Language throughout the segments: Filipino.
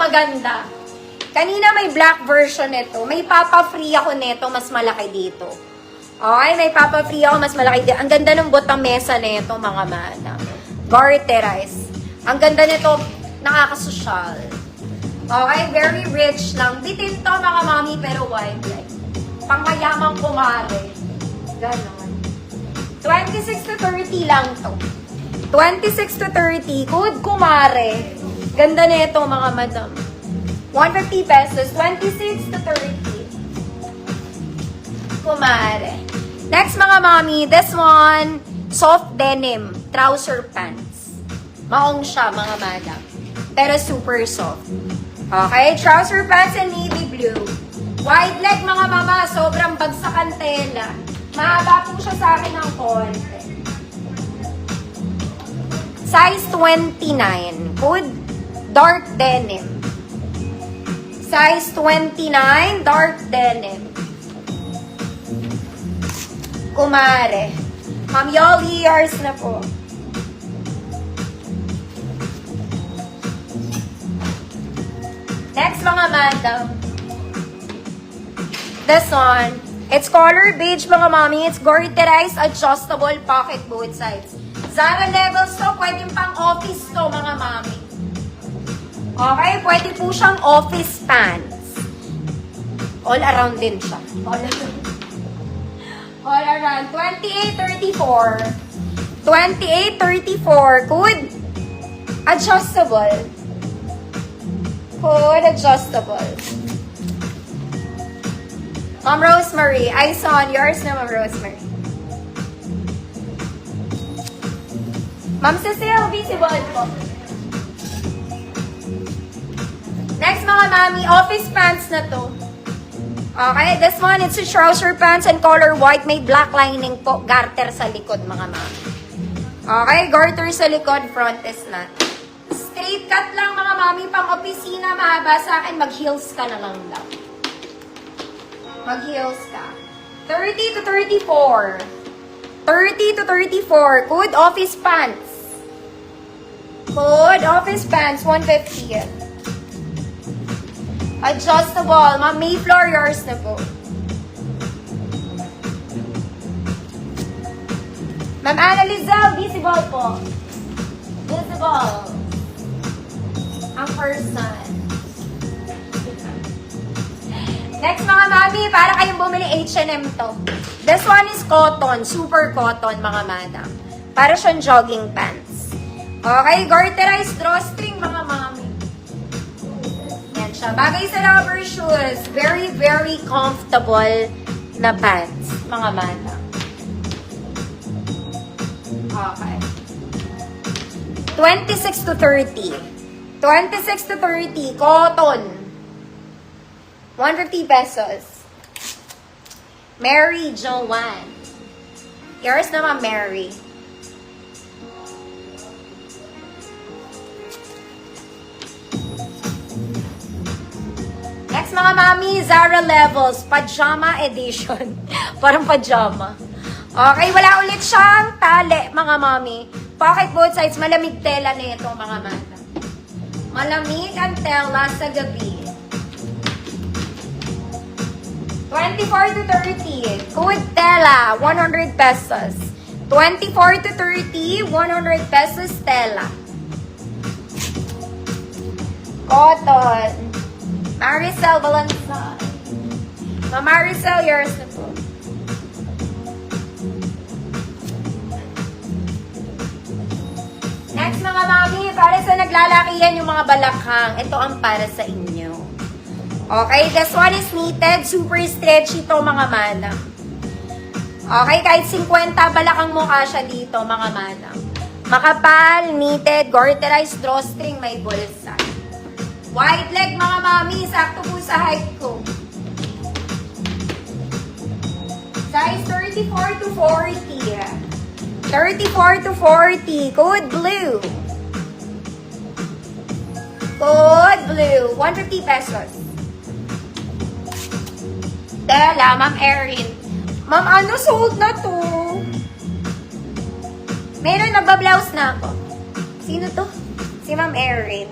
maganda. Kanina may black version nito. May papa-free ako nito, mas malaki dito. Okay, may papa-free ako, mas malaki dito. Ang ganda ng botamesa nito, mga madam. Garterize. Ang ganda nito, nakakasosyal. Okay, very rich lang. Bitin to, mga mami, pero wide leg. Pangmayamang kumare. Ganon. 26 to 30 lang to. 26 to 30. Good kumare. Ganda nito, mga madam. 150 pesos. 26 to 30. Kumare. Next, mga mami, this one, soft denim, trouser pants. Maong siya, mga madam. Pero super soft. Okay, trouser pants and navy blue. Wide leg, mga mama, sobrang bagsakan tela. Mahaba po siya sa akin ng konti. Size 29. Good. Dark denim. Size 29, dark denim. Kumare. Ma'am Yoli, yours na po. Next, mga madam. This one. It's color beige, mga mami. It's garterized, adjustable pocket both sides. Zara levels to. Pwede pang office to, mga mami. Okay? Pwede po siyang office pants. All around din siya. All around. All around. 28-34. 28-34. Good. Adjustable. Good. Adjustable. Ma'am Rosemary. Eyes on. Yours na, Ma'am Rosemary. Ma'am Cecile, visible po. Next, mga mami, office pants na to. Okay, this one, it's a trouser pants and color white. May black lining po. Garter sa likod, mga mami. Okay, garter sa likod, front is not. Straight cut lang, mga mami. Pang opisina, mahaba sa akin. Mag-heels ka na lang daw. Mag-heels ka. 30 to 34. 30 to 34. Good office pants. Good office pants. 150. Adjustable. Ma'am Mayflower, yours na po. Ma'am Ana Lizelle, visible po. Visible. Ang person. Next, mga mami, para kayong bumili H&M to. This one is cotton. Super cotton, mga madam. Para siyang jogging pants. Okay, garterized drawstring, mga mami. Yan siya. Bagay sa rubber shoes. Very, very comfortable na pants, mga madam. Okay. 26 to 30. 26 to 30. Cotton. 150 pesos. Mary Joanne. Yours naman, Mary. Next, mga mami, Zara Levels. Pajama edition. Parang pajama. Okay, wala ulit siyang tali, mga mami. Pocket both sides. Malamig tela na ito, mga mata. Malamig ang tela sa gabi. 24 to 30. Good tela. 100 pesos. 24 to 30. 100 pesos tela. Cotton. Maricel Balanzan. Maricel, yours na po. Next, mga mami, para sa naglalakihan yung mga balakhang, ito ang para sa inyo. Okay, this one is knitted. Super stretchy ito, mga madam. Okay, kahit 50 balakang mukha siya dito, mga madam. Makapal, knitted, garterized drawstring, may bulsa. Wide leg, mga mami. Sakto po sa height ko. Size 34 to 40. 34 to 40. Code blue. Code blue. 150 pesos. Tela, Ma'am Erin. Ma'am, ano, sold na to? Meron, nagba-blouse na ako. Sino to? Si Ma'am Erin.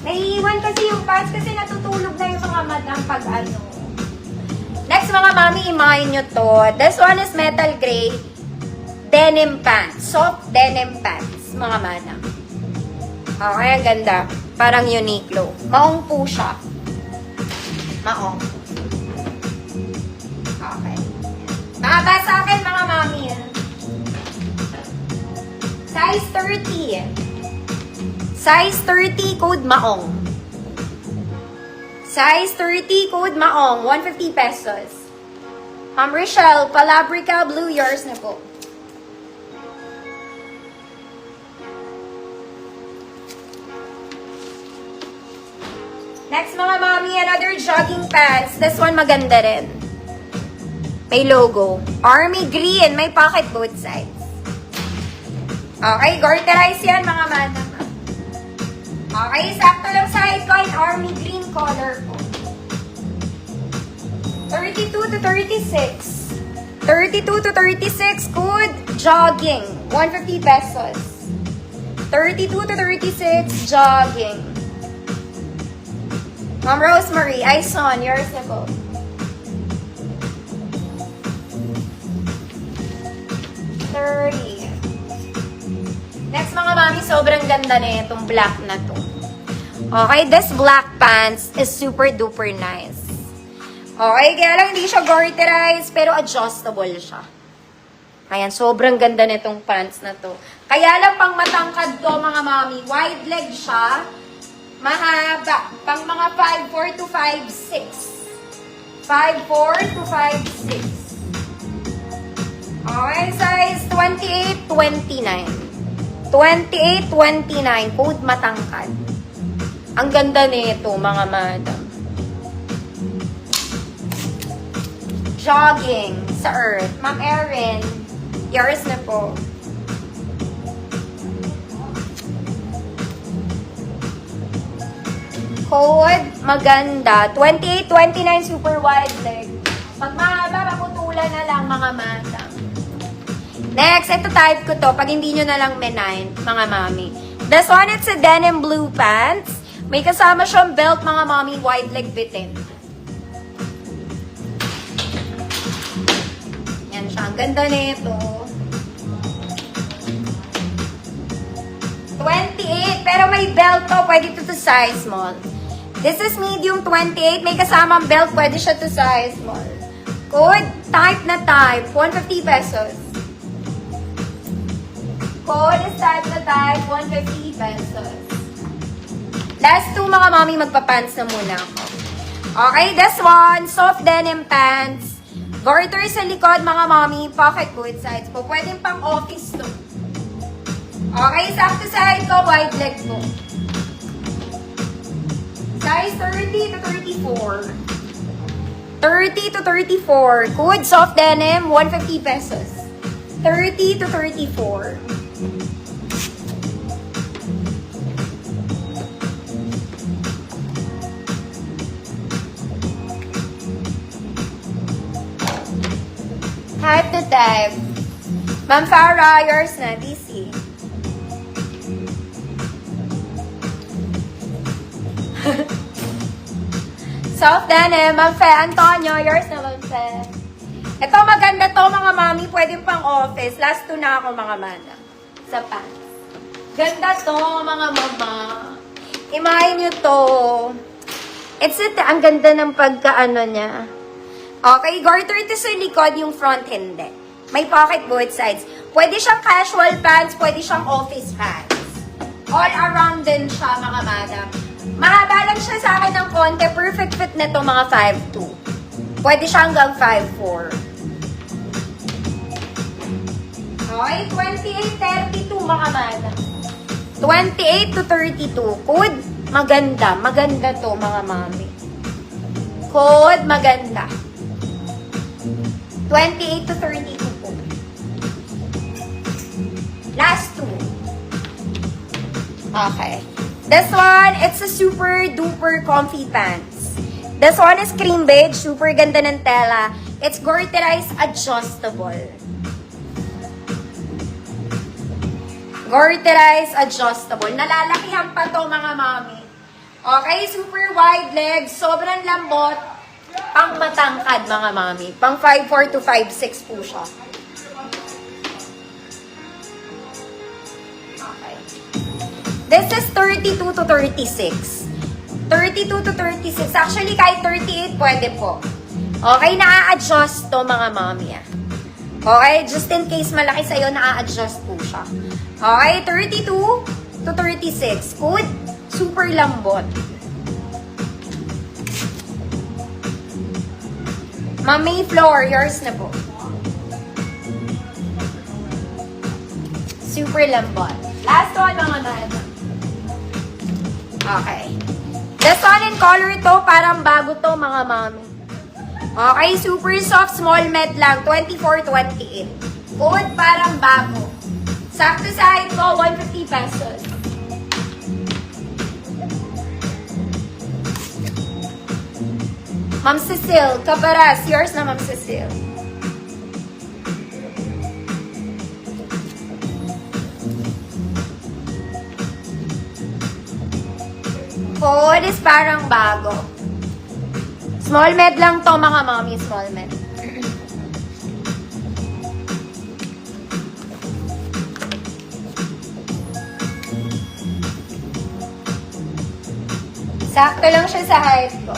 Naiiwan kasi yung pants kasi natutulog na yung mga madam pag ano. Next mga mami, imahin nyo to. This one is metal gray. Denim pants. Soft denim pants, mga madam. Okay, ang ganda. Parang Uniqlo. Maong po siya. Maong. Okay. Mahaba sa akin, mga mami. Size 30. Size 30, code maong. Size 30, code maong. 150 pesos. Ma'am Rochelle, Palabrica Blue, yours na po. Next mga mami, another jogging pants. This one maganda rin. May logo. Army green. May pocket both sides. Okay, garterize yan mga madam. Okay, sakto lang side ko in army green color ko. 32 to 36. 32 to 36, good. Jogging. 150 pesos. 32 to 36, jogging. Ma'am Rosemary, Ison, yours na po. Next mga mami, sobrang ganda na itong black na to. Okay, this black pants is super duper nice. Okay, kaya lang hindi siya garterized, pero adjustable siya. Ayan, sobrang ganda na itong pants na to. Kaya lang pang matangkad to mga mami, wide leg siya, mahaba, pang mga 5'4 to 5'6. 5'4 to 5'6. Okay, size 28, 29. 28, 29. Code matangkad. Ang ganda nito, mga madam. Jogging sa earth. Ma'am Erin, yours na po. Code maganda. 28, 29 super wide leg. Pag mahaba, maputulan na lang mga madam. Next, ito type ko to. Pag hindi nyo na lang menine, mga mami. This one, it's a denim blue pants. May kasama siyang belt, mga mami, wide leg bitin. Yan siya. Ang ganda nito. 28, pero may belt to. Pwede to size small. This is medium 28. May kasamang belt. Pwede siya to size small. Code, type na type. 150 pesos. Code is type na type, 150 pesos. Last two mga mami, magpa-pants na muna ako. Okay, this one, soft denim pants. Garter sa likod mga mami, pocket both sides po. Pwedeng pang office to. Okay, sakto side ko, wide leg po. Size 30 to 34. 30 to 34. Code soft denim, 150 pesos. 30 to 34. Type to type. Ma'am Farah, yours na, DC. Soft denim, Ma'am Fe. Antonio, yours na, Ma'am Fe. Ito maganda to mga mami, pwede pang office. Last two na ako mga mana. Sa pants. Ganda to mga mama. Imahin nyo to. Ang ganda ng pagkaano niya. Okay, garter ito sa likod, yung front hindi. May pocket both sides. Pwede siyang casual pants, pwede siyang office pants. All around din siya mga madam. Mahaba lang siya sa akin ng konti. Perfect fit na to mga 5'2". Pwede siya hanggang 5'4". Okay, 28, 32 mga madam. 28 to 32. Code, maganda. Maganda to mga mami. Code, maganda. 28 to 32 po. Last two. Okay. This one, it's a super duper comfy pants. This one is cream beige. Super ganda ng tela. It's garterized adjustable. Garterized adjustable. Nalalakihan pa to mga mami. Okay, super wide legs, sobrang lambot. Pang matangkad, mga mami. Pang 5'4 to 5'6 po siya. Okay. This is 32 to 36. 32 to 36. Actually, kahit 38 pwede po. Okay, na-adjust to, mga mami. Okay, just in case malaki sa'yo, na-adjust po siya. Okay, 32 to 36. Good. Super lambot. Ma'am May Floor, yours na po. Super lambot. Last one, mga man. Okay. This one in color to, parang bago to, mga mami. Okay, super soft, small med lang, 24-28. Good, parang bago. Sakto sa height ko, 150 pesos. Ma'am Cecile, Caparas, yours na, Ma'am Cecile. Food is parang bago. Small med lang to, mga mami, small med. Sakto lang siya sa height ko.